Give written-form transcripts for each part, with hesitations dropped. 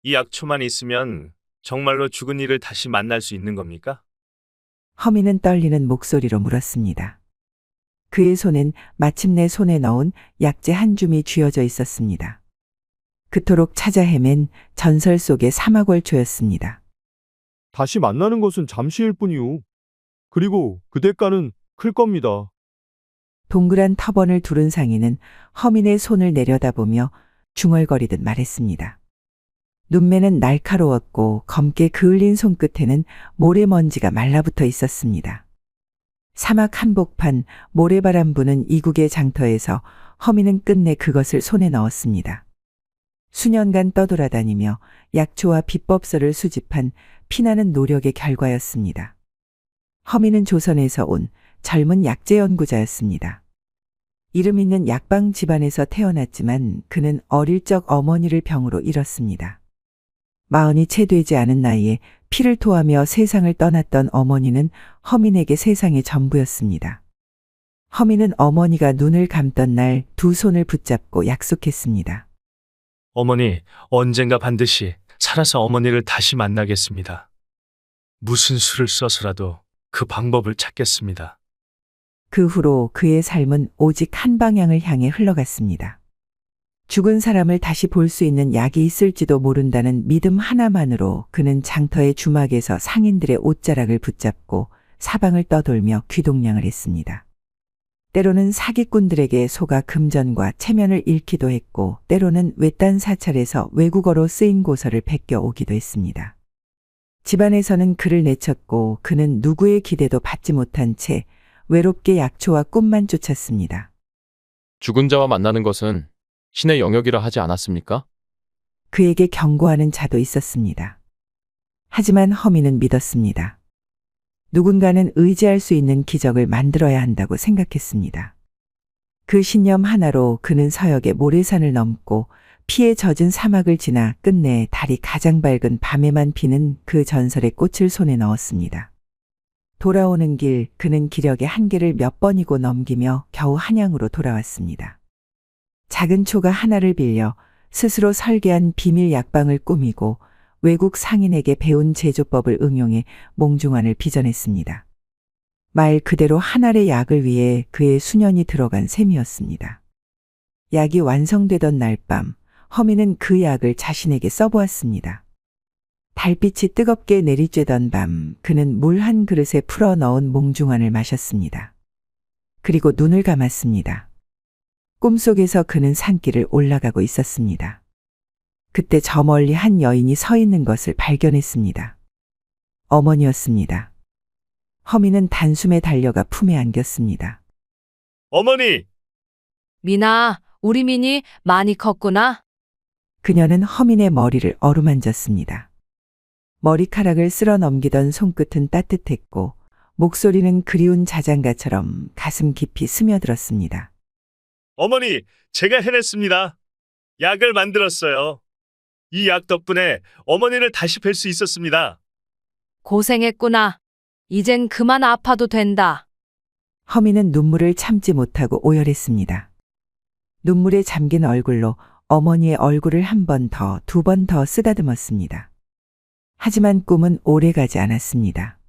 이 약초만 있으면 정말로 죽은 이를 다시 만날 수 있는 겁니까? 허미는 떨리는 목소리로 물었습니다. 그의 손엔 마침내 손에 넣은 약재 한 줌이 쥐어져 있었습니다. 그토록 찾아 헤맨 전설 속의 사막월초였습니다. 다시 만나는 것은 잠시일 뿐이오. 그리고 그 대가는 클 겁니다. 동그란 터번을 두른 상인은 허민의 손을 내려다보며 중얼거리듯 말했습니다. 눈매는 날카로웠고 검게 그을린 손끝에는 모래먼지가 말라붙어 있었습니다. 사막 한복판 모래바람 부는 이국의 장터에서 허민은 끝내 그것을 손에 넣었습니다. 수년간 떠돌아다니며 약초와 비법서를 수집한 피나는 노력의 결과였습니다. 허민은 조선에서 온 젊은 약재 연구자였습니다. 이름 있는 약방 집안에서 태어났지만 그는 어릴 적 어머니를 병으로 잃었습니다. 40이 채 되지 않은 나이에 피를 토하며 세상을 떠났던 어머니는 허민에게 세상의 전부였습니다. 허민은 어머니가 눈을 감던 날 두 손을 붙잡고 약속했습니다. 어머니, 언젠가 반드시 살아서 어머니를 다시 만나겠습니다. 무슨 수를 써서라도 그 방법을 찾겠습니다. 그 후로 그의 삶은 오직 한 방향을 향해 흘러갔습니다. 죽은 사람을 다시 볼 수 있는 약이 있을지도 모른다는 믿음 하나만으로 그는 장터의 주막에서 상인들의 옷자락을 붙잡고 사방을 떠돌며 귀동냥을 했습니다. 때로는 사기꾼들에게 속아 금전과 체면을 잃기도 했고 때로는 외딴 사찰에서 외국어로 쓰인 고서를 베껴 오기도 했습니다. 집안에서는 그를 내쳤고 그는 누구의 기대도 받지 못한 채 외롭게 약초와 꿈만 쫓았습니다. 죽은 자와 만나는 것은 신의 영역이라 하지 않았습니까? 그에게 경고하는 자도 있었습니다. 하지만 허민은 믿었습니다. 누군가는 의지할 수 있는 기적을 만들어야 한다고 생각했습니다. 그 신념 하나로 그는 서역의 모래산을 넘고 피에 젖은 사막을 지나 끝내 달이 가장 밝은 밤에만 피는 그 전설의 꽃을 손에 넣었습니다. 돌아오는 길 그는 기력의 한계를 몇 번이고 넘기며 겨우 한양으로 돌아왔습니다. 작은 초가 하나를 빌려 스스로 설계한 비밀 약방을 꾸미고 외국 상인에게 배운 제조법을 응용해 몽중환을 빚어냈습니다. 말 그대로 한 알의 약을 위해 그의 수년이 들어간 셈이었습니다. 약이 완성되던 날 밤 허민은 그 약을 자신에게 써보았습니다. 달빛이 뜨겁게 내리쬐던 밤 그는 물 한 그릇에 풀어 넣은 몽중환을 마셨습니다. 그리고 눈을 감았습니다. 꿈속에서 그는 산길을 올라가고 있었습니다. 그때 저 멀리 한 여인이 서 있는 것을 발견했습니다. 어머니였습니다. 허민은 단숨에 달려가 품에 안겼습니다. 어머니! 미나, 우리 민이 많이 컸구나. 그녀는 허민의 머리를 어루만졌습니다. 머리카락을 쓸어 넘기던 손끝은 따뜻했고 목소리는 그리운 자장가처럼 가슴 깊이 스며들었습니다. 어머니, 제가 해냈습니다. 약을 만들었어요. 이 약 덕분에 어머니를 다시 뵐 수 있었습니다. 고생했구나. 이젠 그만 아파도 된다. 허민은 눈물을 참지 못하고 오열했습니다. 눈물에 잠긴 얼굴로 어머니의 얼굴을 한 번 더, 두 번 더 쓰다듬었습니다. 하지만 꿈은 오래가지 않았습니다.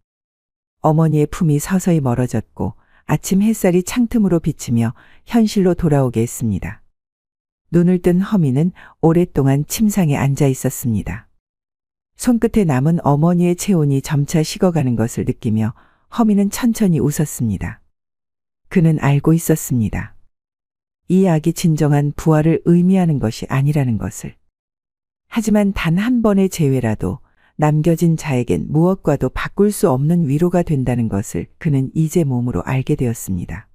어머니의 품이 서서히 멀어졌고 아침 햇살이 창틈으로 비치며 현실로 돌아오게 했습니다. 눈을 뜬 허민은 오랫동안 침상에 앉아 있었습니다. 손끝에 남은 어머니의 체온이 점차 식어가는 것을 느끼며 허민은 천천히 웃었습니다. 그는 알고 있었습니다. 이 약이 진정한 부활을 의미하는 것이 아니라는 것을. 하지만 단 한 번의 재회라도 남겨진 자에겐 무엇과도 바꿀 수 없는 위로가 된다는 것을 그는 이제 몸으로 알게 되었습니다.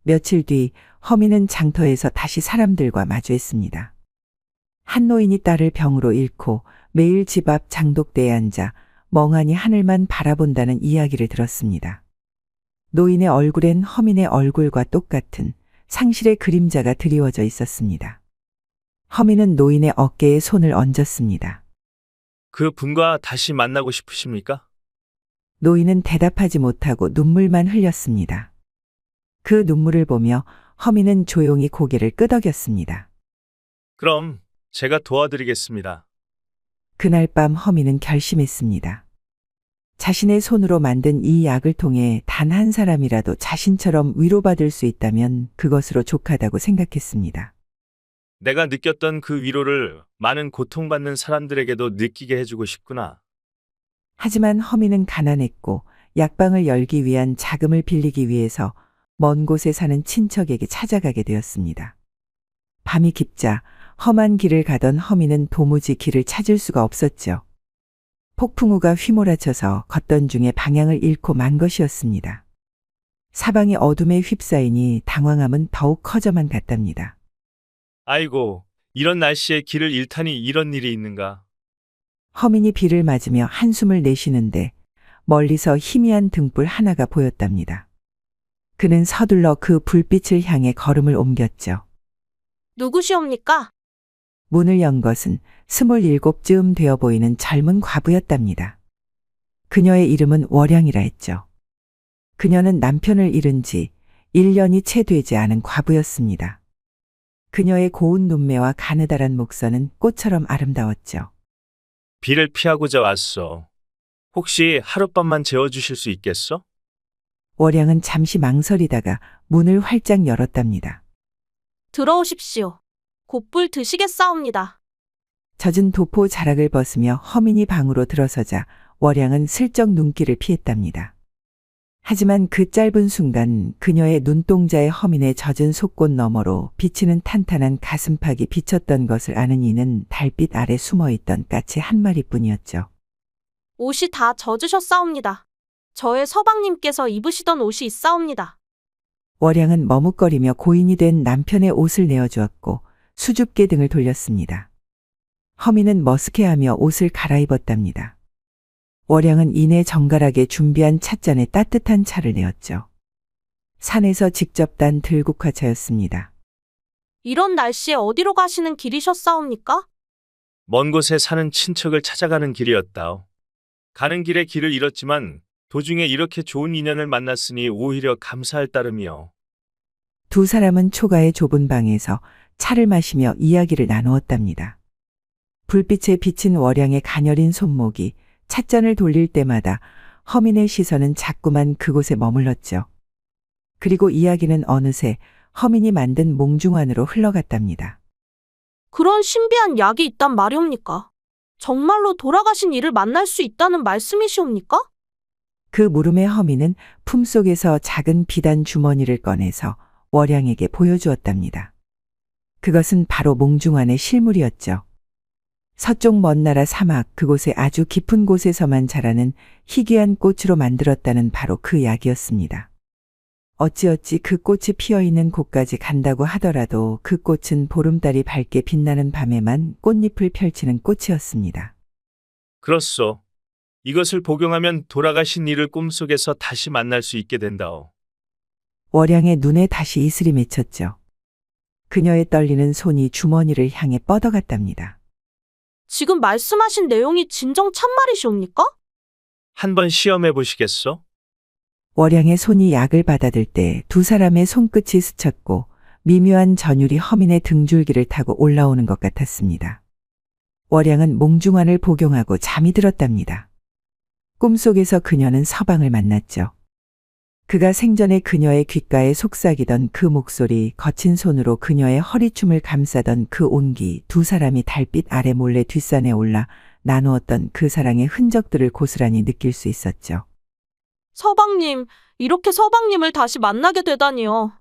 며칠 뒤 허민은 장터에서 다시 사람들과 마주했습니다. 한 노인이 딸을 병으로 잃고 매일 집 앞 장독대에 앉아 멍하니 하늘만 바라본다는 이야기를 들었습니다. 노인의 얼굴엔 허민의 얼굴과 똑같은 상실의 그림자가 드리워져 있었습니다. 허민은 노인의 어깨에 손을 얹었습니다. 그 분과 다시 만나고 싶으십니까? 노인은 대답하지 못하고 눈물만 흘렸습니다. 그 눈물을 보며 허민은 조용히 고개를 끄덕였습니다. 그럼 제가 도와드리겠습니다. 그날 밤 허미는 결심했습니다. 자신의 손으로 만든 이 약을 통해 단 한 사람이라도 자신처럼 위로받을 수 있다면 그것으로 족하다고 생각했습니다. 내가 느꼈던 그 위로를 많은 고통받는 사람들에게도 느끼게 해주고 싶구나. 하지만 허미는 가난했고 약방을 열기 위한 자금을 빌리기 위해서 먼 곳에 사는 친척에게 찾아가게 되었습니다. 밤이 깊자 험한 길을 가던 허미는 도무지 길을 찾을 수가 없었죠. 폭풍우가 휘몰아쳐서 걷던 중에 방향을 잃고 만 것이었습니다. 사방이 어둠에 휩싸이니 당황함은 더욱 커져만 갔답니다. 아이고, 이런 날씨에 길을 잃다니 이런 일이 있는가. 허민이 비를 맞으며 한숨을 내쉬는데 멀리서 희미한 등불 하나가 보였답니다. 그는 서둘러 그 불빛을 향해 걸음을 옮겼죠. 누구시옵니까? 문을 연 것은 27쯤 되어 보이는 젊은 과부였답니다. 그녀의 이름은 월양이라 했죠. 그녀는 남편을 잃은 지 1년이 채 되지 않은 과부였습니다. 그녀의 고운 눈매와 가느다란 목선은 꽃처럼 아름다웠죠. 비를 피하고자 왔어. 혹시 하룻밤만 재워주실 수 있겠어? 월양은 잠시 망설이다가 문을 활짝 열었답니다. 들어오십시오. 곧불 드시겠사옵니다. 젖은 도포 자락을 벗으며 허민이 방으로 들어서자 월양은 슬쩍 눈길을 피했답니다. 하지만 그 짧은 순간 그녀의 눈동자에 허민의 젖은 속꽃 너머로 비치는 탄탄한 가슴팍이 비쳤던 것을 아는 이는 달빛 아래 숨어있던 까치 한 마리뿐이었죠. 옷이 다 젖으셨사옵니다. 저의 서방님께서 입으시던 옷이 있사옵니다. 월양은 머뭇거리며 고인이 된 남편의 옷을 내어주었고 수줍게 등을 돌렸습니다. 허민은 머쓱해하며 옷을 갈아입었답니다. 월양은 이내 정갈하게 준비한 찻잔에 따뜻한 차를 내었죠. 산에서 직접 딴 들국화차였습니다. 이런 날씨에 어디로 가시는 길이셨사옵니까? 먼 곳에 사는 친척을 찾아가는 길이었다오. 가는 길에 길을 잃었지만 도중에 이렇게 좋은 인연을 만났으니 오히려 감사할 따름이요. 두 사람은 초가의 좁은 방에서 차를 마시며 이야기를 나누었답니다. 불빛에 비친 월양의 가녀린 손목이 찻잔을 돌릴 때마다 허민의 시선은 자꾸만 그곳에 머물렀죠. 그리고 이야기는 어느새 허민이 만든 몽중안으로 흘러갔답니다. 그런 신비한 약이 있단 말이옵니까? 정말로 돌아가신 이를 만날 수 있다는 말씀이시옵니까? 그 물음에 허민은 품속에서 작은 비단 주머니를 꺼내서 월양에게 보여주었답니다. 그것은 바로 몽중안의 실물이었죠. 서쪽 먼 나라 사막 그곳에 아주 깊은 곳에서만 자라는 희귀한 꽃으로 만들었다는 바로 그 약이었습니다. 어찌어찌 그 꽃이 피어있는 곳까지 간다고 하더라도 그 꽃은 보름달이 밝게 빛나는 밤에만 꽃잎을 펼치는 꽃이었습니다. 그렇소. 이것을 복용하면 돌아가신 이를 꿈속에서 다시 만날 수 있게 된다오. 월양의 눈에 다시 이슬이 맺혔죠. 그녀의 떨리는 손이 주머니를 향해 뻗어갔답니다. 지금 말씀하신 내용이 진정 참말이시옵니까? 한번 시험해 보시겠소? 월양의 손이 약을 받아들 때 두 사람의 손끝이 스쳤고 미묘한 전율이 허민의 등줄기를 타고 올라오는 것 같았습니다. 월양은 몽중안을 복용하고 잠이 들었답니다. 꿈속에서 그녀는 서방을 만났죠. 그가 생전에 그녀의 귓가에 속삭이던 그 목소리, 거친 손으로 그녀의 허리춤을 감싸던 그 온기, 두 사람이 달빛 아래 몰래 뒷산에 올라 나누었던 그 사랑의 흔적들을 고스란히 느낄 수 있었죠. 서방님, 이렇게 서방님을 다시 만나게 되다니요.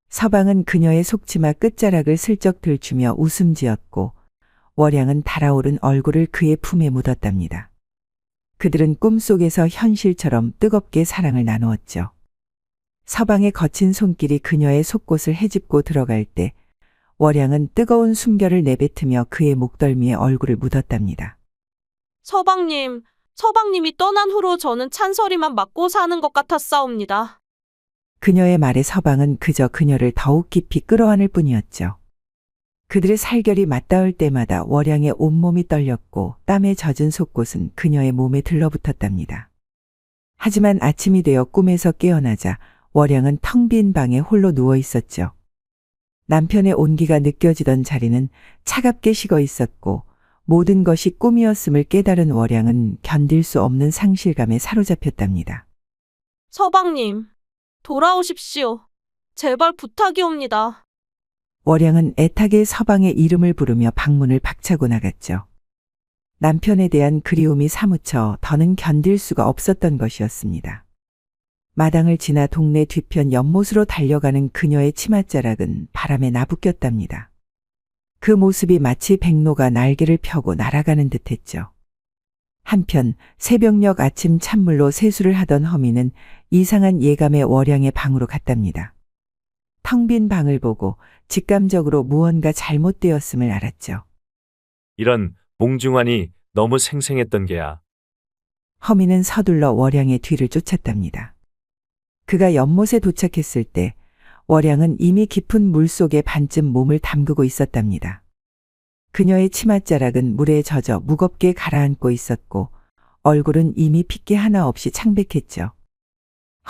서방은 그녀의 속치마 끝자락을 슬쩍 들추며 웃음 지었고 월양은 달아오른 얼굴을 그의 품에 묻었답니다. 그들은 꿈속에서 현실처럼 뜨겁게 사랑을 나누었죠. 서방의 거친 손길이 그녀의 속곳을 헤집고 들어갈 때 월양은 뜨거운 숨결을 내뱉으며 그의 목덜미에 얼굴을 묻었답니다. 서방님, 서방님이 떠난 후로 저는 찬소리만 맞고 사는 것 같았사옵니다. 그녀의 말에 서방은 그저 그녀를 더욱 깊이 끌어안을 뿐이었죠. 그들의 살결이 맞닿을 때마다 월양의 온몸이 떨렸고 땀에 젖은 속곳은 그녀의 몸에 들러붙었답니다. 하지만 아침이 되어 꿈에서 깨어나자 월양은 텅 빈 방에 홀로 누워 있었죠. 남편의 온기가 느껴지던 자리는 차갑게 식어 있었고 모든 것이 꿈이었음을 깨달은 월양은 견딜 수 없는 상실감에 사로잡혔답니다. 서방님, 돌아오십시오. 제발 부탁이옵니다. 월양은 애타게 서방의 이름을 부르며 방문을 박차고 나갔죠. 남편에 대한 그리움이 사무쳐 더는 견딜 수가 없었던 것이었습니다. 마당을 지나 동네 뒤편 연못으로 달려가는 그녀의 치맛자락은 바람에 나부꼈답니다. 그 모습이 마치 백로가 날개를 펴고 날아가는 듯했죠. 한편 새벽녘 아침 찬물로 세수를 하던 허미는 이상한 예감에 월양의 방으로 갔답니다. 텅 빈 방을 보고 직감적으로 무언가 잘못되었음을 알았죠. 이런 몽중환이 너무 생생했던 게야. 허미는 서둘러 월양의 뒤를 쫓았답니다. 그가 연못에 도착했을 때 월양은 이미 깊은 물속에 반쯤 몸을 담그고 있었답니다. 그녀의 치맛자락은 물에 젖어 무겁게 가라앉고 있었고 얼굴은 이미 핏기 하나 없이 창백했죠.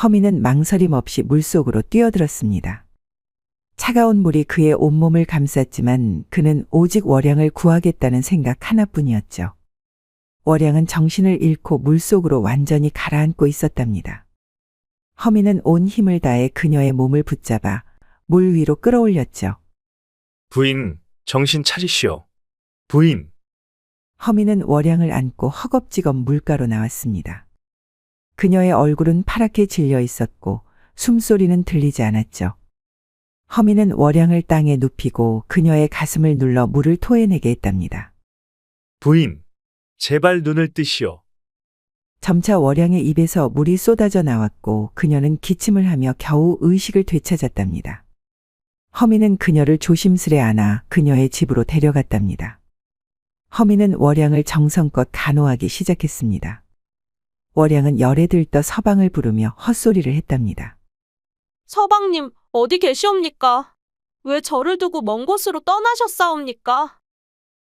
허미는 망설임 없이 물속으로 뛰어들었습니다. 차가운 물이 그의 온몸을 감쌌지만 그는 오직 월양을 구하겠다는 생각 하나뿐이었죠. 월양은 정신을 잃고 물속으로 완전히 가라앉고 있었답니다. 허미는 온 힘을 다해 그녀의 몸을 붙잡아 물 위로 끌어올렸죠. 부인, 정신 차리시오. 부인. 허미는 월양을 안고 허겁지겁 물가로 나왔습니다. 그녀의 얼굴은 파랗게 질려 있었고 숨소리는 들리지 않았죠. 허미는 월양을 땅에 눕히고 그녀의 가슴을 눌러 물을 토해내게 했답니다. 부인, 제발 눈을 뜨시오. 점차 월양의 입에서 물이 쏟아져 나왔고 그녀는 기침을 하며 겨우 의식을 되찾았답니다. 허미는 그녀를 조심스레 안아 그녀의 집으로 데려갔답니다. 허미는 월양을 정성껏 간호하기 시작했습니다. 월양은 열에 들떠 서방을 부르며 헛소리를 했답니다. 서방님, 어디 계시옵니까? 왜 저를 두고 먼 곳으로 떠나셨사옵니까?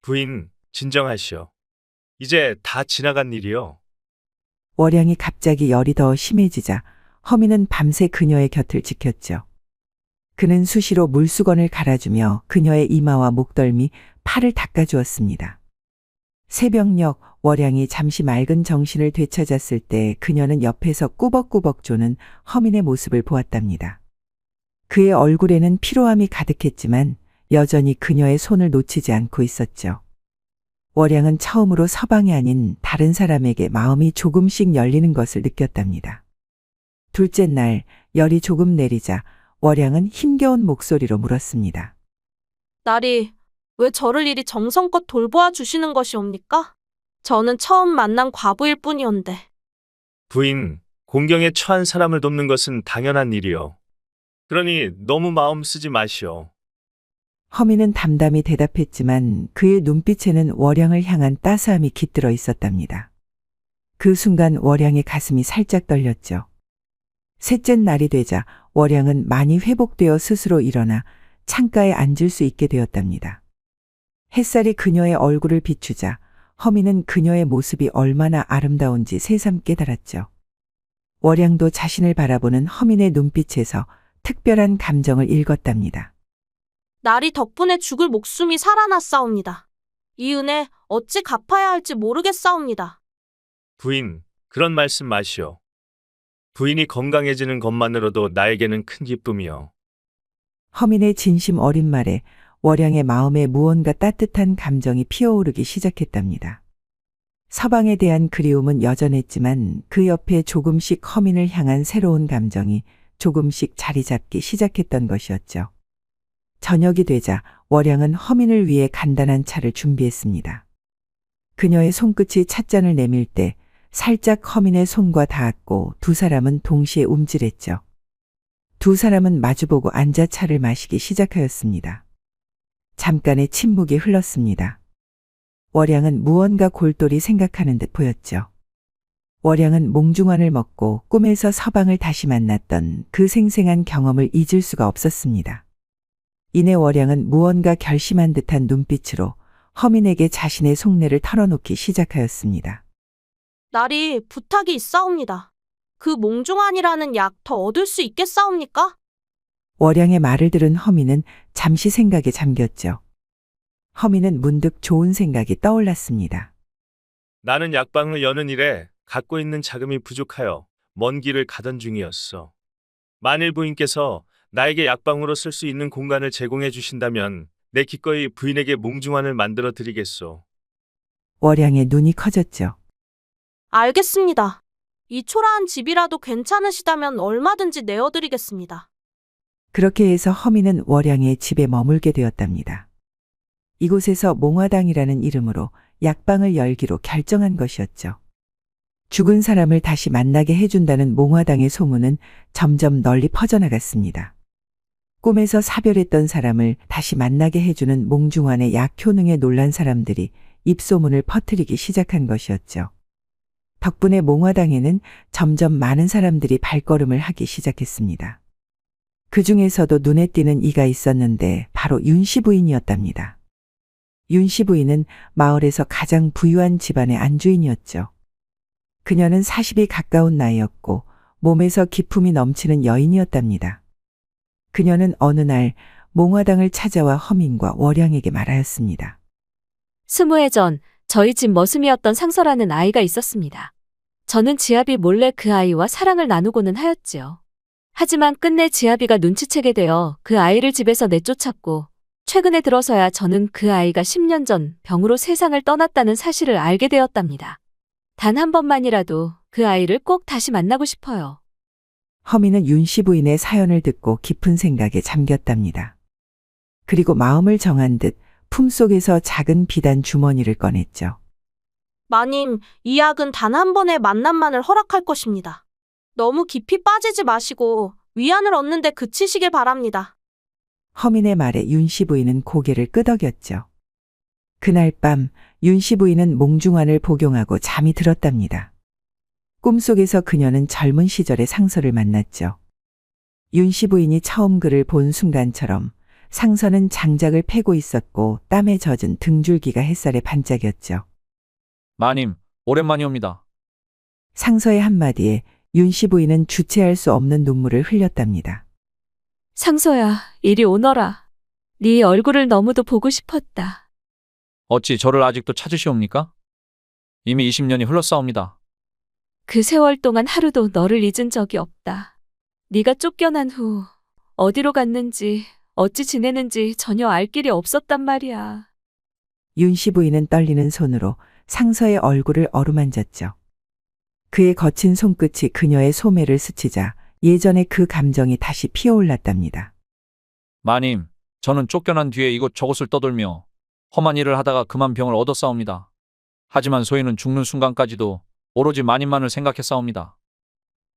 부인, 진정하시오. 이제 다 지나간 일이요. 월양이 갑자기 열이 더 심해지자 허미는 밤새 그녀의 곁을 지켰죠. 그는 수시로 물수건을 갈아주며 그녀의 이마와 목덜미, 팔을 닦아주었습니다. 새벽녘 월양이 잠시 맑은 정신을 되찾았을 때 그녀는 옆에서 꾸벅꾸벅 조는 허민의 모습을 보았답니다. 그의 얼굴에는 피로함이 가득했지만 여전히 그녀의 손을 놓치지 않고 있었죠. 월양은 처음으로 서방이 아닌 다른 사람에게 마음이 조금씩 열리는 것을 느꼈답니다. 둘째 날 열이 조금 내리자 월양은 힘겨운 목소리로 물었습니다. 나리, 왜 저를 이리 정성껏 돌보아 주시는 것이옵니까? 저는 처음 만난 과부일 뿐이온데. 부인, 공경에 처한 사람을 돕는 것은 당연한 일이요. 그러니 너무 마음 쓰지 마시오. 허미는 담담히 대답했지만 그의 눈빛에는 월양을 향한 따스함이 깃들어 있었답니다. 그 순간 월양의 가슴이 살짝 떨렸죠. 셋째 날이 되자 월양은 많이 회복되어 스스로 일어나 창가에 앉을 수 있게 되었답니다. 햇살이 그녀의 얼굴을 비추자 허미는 그녀의 모습이 얼마나 아름다운지 새삼 깨달았죠. 월양도 자신을 바라보는 허민의 눈빛에서 특별한 감정을 읽었답니다. 나리 덕분에 죽을 목숨이 살아났사옵니다. 이 은혜 어찌 갚아야 할지 모르겠사옵니다. 부인, 그런 말씀 마시오. 부인이 건강해지는 것만으로도 나에게는 큰 기쁨이요. 허민의 진심 어린 말에 월양의 마음에 무언가 따뜻한 감정이 피어오르기 시작했답니다. 서방에 대한 그리움은 여전했지만 그 옆에 조금씩 허민을 향한 새로운 감정이 조금씩 자리 잡기 시작했던 것이었죠. 저녁이 되자 월양은 허민을 위해 간단한 차를 준비했습니다. 그녀의 손끝이 찻잔을 내밀 때 살짝 허민의 손과 닿았고 두 사람은 동시에 움찔했죠. 두 사람은 마주보고 앉아 차를 마시기 시작하였습니다. 잠깐의 침묵이 흘렀습니다. 월양은 무언가 골똘히 생각하는 듯 보였죠. 월양은 몽중환을 먹고 꿈에서 서방을 다시 만났던 그 생생한 경험을 잊을 수가 없었습니다. 이내 월양은 무언가 결심한 듯한 눈빛으로 허민에게 자신의 속내를 털어놓기 시작하였습니다. 나리, 부탁이 있사옵니다. 그 몽중환이라는 약 더 얻을 수 있겠사옵니까? 월양의 말을 들은 허민은 잠시 생각에 잠겼죠. 허미는 문득 좋은 생각이 떠올랐습니다. 나는 약방을 여는 일에 갖고 있는 자금이 부족하여 먼 길을 가던 중이었어. 만일 부인께서 나에게 약방으로 쓸 수 있는 공간을 제공해 주신다면 내 기꺼이 부인에게 몽중환을 만들어 드리겠소. 월양의 눈이 커졌죠. 알겠습니다. 이 초라한 집이라도 괜찮으시다면 얼마든지 내어드리겠습니다. 그렇게 해서 허미는 월양의 집에 머물게 되었답니다. 이곳에서 몽화당이라는 이름으로 약방을 열기로 결정한 것이었죠. 죽은 사람을 다시 만나게 해준다는 몽화당의 소문은 점점 널리 퍼져나갔습니다. 꿈에서 사별했던 사람을 다시 만나게 해주는 몽중환의 약 효능에 놀란 사람들이 입소문을 퍼뜨리기 시작한 것이었죠. 덕분에 몽화당에는 점점 많은 사람들이 발걸음을 하기 시작했습니다. 그 중에서도 눈에 띄는 이가 있었는데 바로 윤씨 부인이었답니다. 윤씨 부인은 마을에서 가장 부유한 집안의 안주인이었죠. 그녀는 40이 가까운 나이였고 몸에서 기품이 넘치는 여인이었답니다. 그녀는 어느 날 몽화당을 찾아와 허민과 월양에게 말하였습니다. 20해 전 저희 집 머슴이었던 상서라는 아이가 있었습니다. 저는 지아비 몰래 그 아이와 사랑을 나누고는 하였지요. 하지만 끝내 지아비가 눈치채게 되어 그 아이를 집에서 내쫓았고 최근에 들어서야 저는 그 아이가 10년 전 병으로 세상을 떠났다는 사실을 알게 되었답니다. 단 한 번만이라도 그 아이를 꼭 다시 만나고 싶어요. 허미는 윤씨 부인의 사연을 듣고 깊은 생각에 잠겼답니다. 그리고 마음을 정한 듯 품속에서 작은 비단 주머니를 꺼냈죠. 마님, 이 약은 단 한 번의 만남만을 허락할 것입니다. 너무 깊이 빠지지 마시고 위안을 얻는데 그치시길 바랍니다. 허민의 말에 윤씨 부인은 고개를 끄덕였죠. 그날 밤 윤씨 부인은 몽중환을 복용하고 잠이 들었답니다. 꿈속에서 그녀는 젊은 시절의 상서를 만났죠. 윤씨 부인이 처음 그를 본 순간처럼 상서는 장작을 패고 있었고 땀에 젖은 등줄기가 햇살에 반짝였죠. 마님, 오랜만이옵니다. 상서의 한마디에 윤씨 부인은 주체할 수 없는 눈물을 흘렸답니다. 상서야, 이리 오너라. 네 얼굴을 너무도 보고 싶었다. 어찌 저를 아직도 찾으시옵니까? 이미 20년이 흘렀사옵니다. 그 세월 동안 하루도 너를 잊은 적이 없다. 네가 쫓겨난 후 어디로 갔는지 어찌 지내는지 전혀 알 길이 없었단 말이야. 윤씨 부인은 떨리는 손으로 상서의 얼굴을 어루만졌죠. 그의 거친 손끝이 그녀의 소매를 스치자 예전의 그 감정이 다시 피어올랐답니다. 마님, 저는 쫓겨난 뒤에 이곳저곳을 떠돌며 험한 일을 하다가 그만 병을 얻었사옵니다. 하지만 소희는 죽는 순간까지도 오로지 마님만을 생각했사옵니다.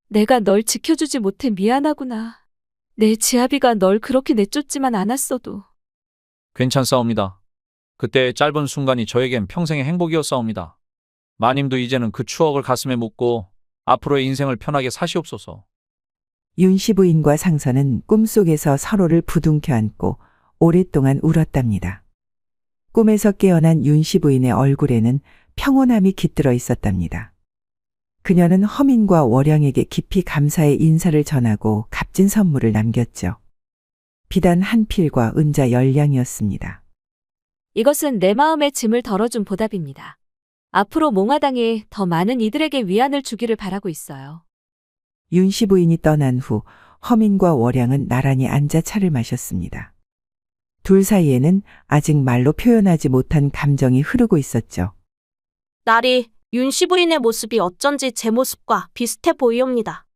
내가 널 지켜주지 못해 미안하구나. 내 지아비가 널 그렇게 내쫓지만 않았어도. 괜찮사옵니다. 그때의 짧은 순간이 저에겐 평생의 행복이었사옵니다. 마님도 이제는 그 추억을 가슴에 묻고 앞으로의 인생을 편하게 사시옵소서. 윤씨 부인과 상서는 꿈속에서 서로를 부둥켜 안고 오랫동안 울었답니다. 꿈에서 깨어난 윤씨 부인의 얼굴에는 평온함이 깃들어 있었답니다. 그녀는 허민과 월양에게 깊이 감사의 인사를 전하고 값진 선물을 남겼죠. 비단 한 필과 은자 10량이었습니다. 이것은 내 마음의 짐을 덜어준 보답입니다. 앞으로 몽화당이 더 많은 이들에게 위안을 주기를 바라고 있어요. 윤씨 부인이 떠난 후 허민과 월양은 나란히 앉아 차를 마셨습니다. 둘 사이에는 아직 말로 표현하지 못한 감정이 흐르고 있었죠. 나리, 윤씨 부인의 모습이 어쩐지 제 모습과 비슷해 보이옵니다.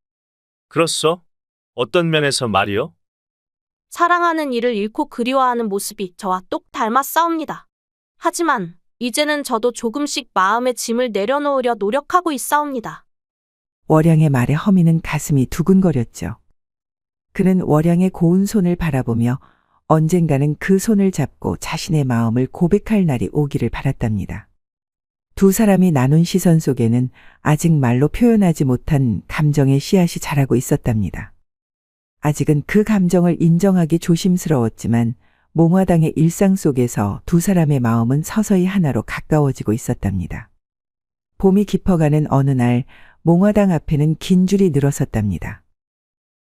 그렇소? 어떤 면에서 말이요? 사랑하는 이를 잃고 그리워하는 모습이 저와 똑 닮았사옵니다. 하지만 이제는 저도 조금씩 마음의 짐을 내려놓으려 노력하고 있사옵니다. 월양의 말에 허민은 가슴이 두근거렸죠. 그는 월양의 고운 손을 바라보며 언젠가는 그 손을 잡고 자신의 마음을 고백할 날이 오기를 바랐답니다. 두 사람이 나눈 시선 속에는 아직 말로 표현하지 못한 감정의 씨앗이 자라고 있었답니다. 아직은 그 감정을 인정하기 조심스러웠지만 몽화당의 일상 속에서 두 사람의 마음은 서서히 하나로 가까워지고 있었답니다. 봄이 깊어가는 어느 날 몽화당 앞에는 긴 줄이 늘어섰답니다.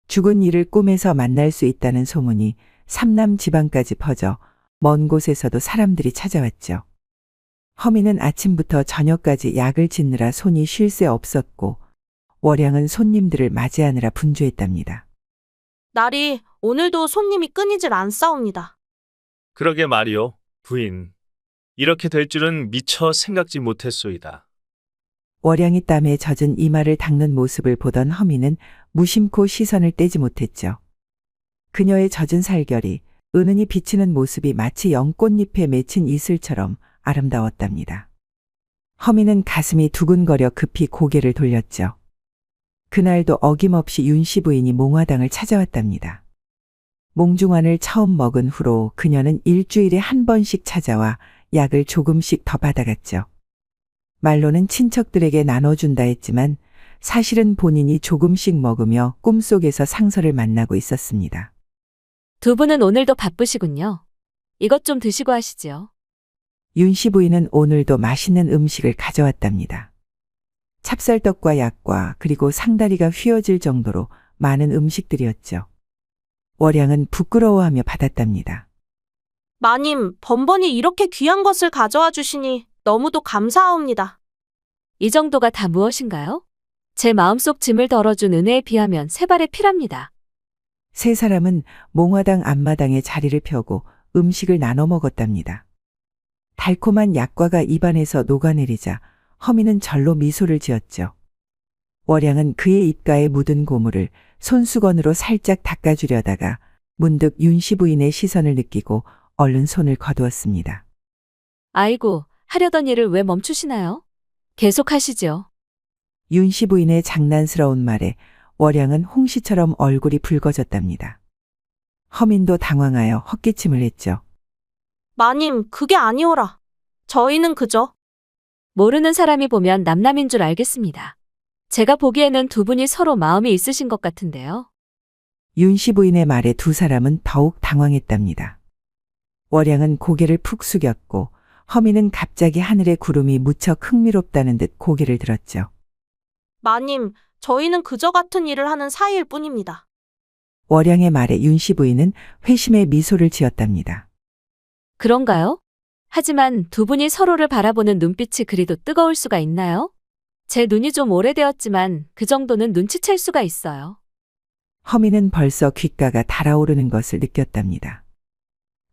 죽은 이를 꿈에서 만날 수 있다는 소문이 삼남 지방까지 퍼져 먼 곳에서도 사람들이 찾아왔죠. 허미는 아침부터 저녁까지 약을 짓느라 손이 쉴 새 없었고 월양은 손님들을 맞이하느라 분주했답니다. 날이 오늘도 손님이 끊이질 않사옵니다. 그러게 말이오, 부인. 이렇게 될 줄은 미처 생각지 못했소이다. 월양이 땀에 젖은 이마를 닦는 모습을 보던 허미는 무심코 시선을 떼지 못했죠. 그녀의 젖은 살결이 은은히 비치는 모습이 마치 연꽃잎에 맺힌 이슬처럼 아름다웠답니다. 허미는 가슴이 두근거려 급히 고개를 돌렸죠. 그날도 어김없이 윤씨 부인이 몽화당을 찾아왔답니다. 몽중환을 처음 먹은 후로 그녀는 일주일에 한 번씩 찾아와 약을 조금씩 더 받아갔죠. 말로는 친척들에게 나눠준다 했지만 사실은 본인이 조금씩 먹으며 꿈속에서 상서를 만나고 있었습니다. 두 분은 오늘도 바쁘시군요. 이것 좀 드시고 하시지요. 윤씨 부인은 오늘도 맛있는 음식을 가져왔답니다. 찹쌀떡과 약과 그리고 상다리가 휘어질 정도로 많은 음식들이었죠. 월양은 부끄러워하며 받았답니다. 마님, 번번이 이렇게 귀한 것을 가져와 주시니 너무도 감사하옵니다. 이 정도가 다 무엇인가요? 제 마음속 짐을 덜어준 은혜에 비하면 세 발의 피랍니다. 세 사람은 몽화당 앞마당에 자리를 펴고 음식을 나눠 먹었답니다. 달콤한 약과가 입안에서 녹아내리자 허미는 절로 미소를 지었죠. 월양은 그의 입가에 묻은 고물을 손수건으로 살짝 닦아주려다가 문득 윤씨 부인의 시선을 느끼고 얼른 손을 거두었습니다. 아이고, 하려던 일을 왜 멈추시나요? 계속 하시죠. 윤씨 부인의 장난스러운 말에 월양은 홍시처럼 얼굴이 붉어졌답니다. 허민도 당황하여 헛기침을 했죠. 마님, 그게 아니오라. 저희는 그저 모르는 사람이 보면 남남인 줄 알겠습니다. 제가 보기에는 두 분이 서로 마음이 있으신 것 같은데요. 윤씨 부인의 말에 두 사람은 더욱 당황했답니다. 월양은 고개를 푹 숙였고 허미는 갑자기 하늘의 구름이 무척 흥미롭다는 듯 고개를 들었죠. 마님, 저희는 그저 같은 일을 하는 사이일 뿐입니다. 월양의 말에 윤씨 부인은 회심의 미소를 지었답니다. 그런가요? 하지만 두 분이 서로를 바라보는 눈빛이 그리도 뜨거울 수가 있나요? 제 눈이 좀 오래되었지만 그 정도는 눈치챌 수가 있어요. 허미는 벌써 귓가가 달아오르는 것을 느꼈답니다.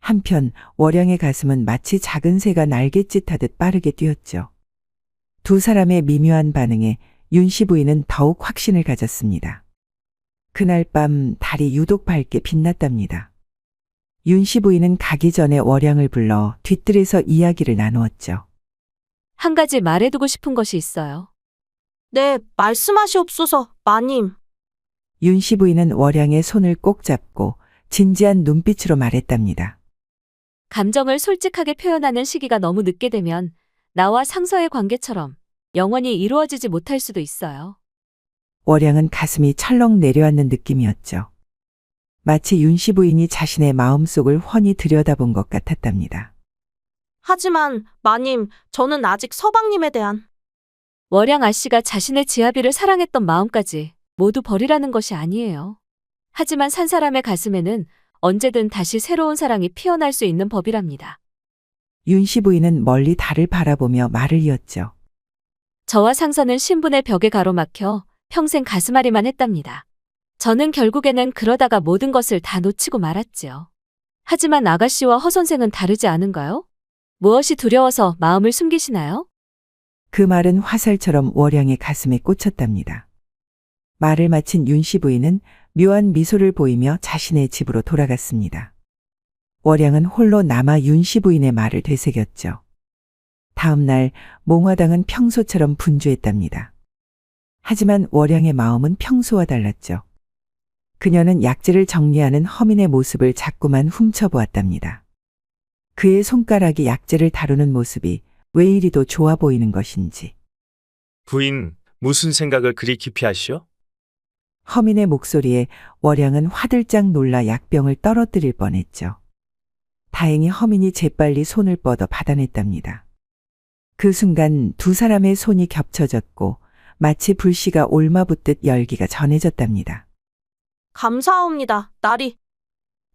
한편 월양의 가슴은 마치 작은 새가 날갯짓하듯 빠르게 뛰었죠. 두 사람의 미묘한 반응에 윤씨 부인은 더욱 확신을 가졌습니다. 그날 밤 달이 유독 밝게 빛났답니다. 윤씨 부인은 가기 전에 월양을 불러 뒤뜰에서 이야기를 나누었죠. 한 가지 말해두고 싶은 것이 있어요. 네, 말씀하시옵소서, 마님. 윤씨 부인은 월양의 손을 꼭 잡고 진지한 눈빛으로 말했답니다. 감정을 솔직하게 표현하는 시기가 너무 늦게 되면 나와 상서의 관계처럼 영원히 이루어지지 못할 수도 있어요. 월양은 가슴이 철렁 내려앉는 느낌이었죠. 마치 윤씨 부인이 자신의 마음속을 훤히 들여다본 것 같았답니다. 하지만 마님, 저는 아직 서방님에 대한 월양 아씨가 자신의 지아비를 사랑했던 마음까지 모두 버리라는 것이 아니에요. 하지만 산 사람의 가슴에는 언제든 다시 새로운 사랑이 피어날 수 있는 법이랍니다. 윤씨 부인은 멀리 달을 바라보며 말을 이었죠. 저와 상서는 신분의 벽에 가로막혀 평생 가슴앓이만 했답니다. 저는 결국에는 그러다가 모든 것을 다 놓치고 말았지요. 하지만 아가씨와 허 선생은 다르지 않은가요? 무엇이 두려워서 마음을 숨기시나요? 그 말은 화살처럼 월양의 가슴에 꽂혔답니다. 말을 마친 윤씨 부인은 묘한 미소를 보이며 자신의 집으로 돌아갔습니다. 월양은 홀로 남아 윤씨 부인의 말을 되새겼죠. 다음 날 몽화당은 평소처럼 분주했답니다. 하지만 월양의 마음은 평소와 달랐죠. 그녀는 약재를 정리하는 허민의 모습을 자꾸만 훔쳐보았답니다. 그의 손가락이 약재를 다루는 모습이 왜 이리도 좋아 보이는 것인지. 부인, 무슨 생각을 그리 깊이 하시오? 허민의 목소리에 월양은 화들짝 놀라 약병을 떨어뜨릴 뻔했죠. 다행히 허민이 재빨리 손을 뻗어 받아냈답니다. 그 순간 두 사람의 손이 겹쳐졌고 마치 불씨가 올마붙듯 열기가 전해졌답니다. 감사합니다, 나리.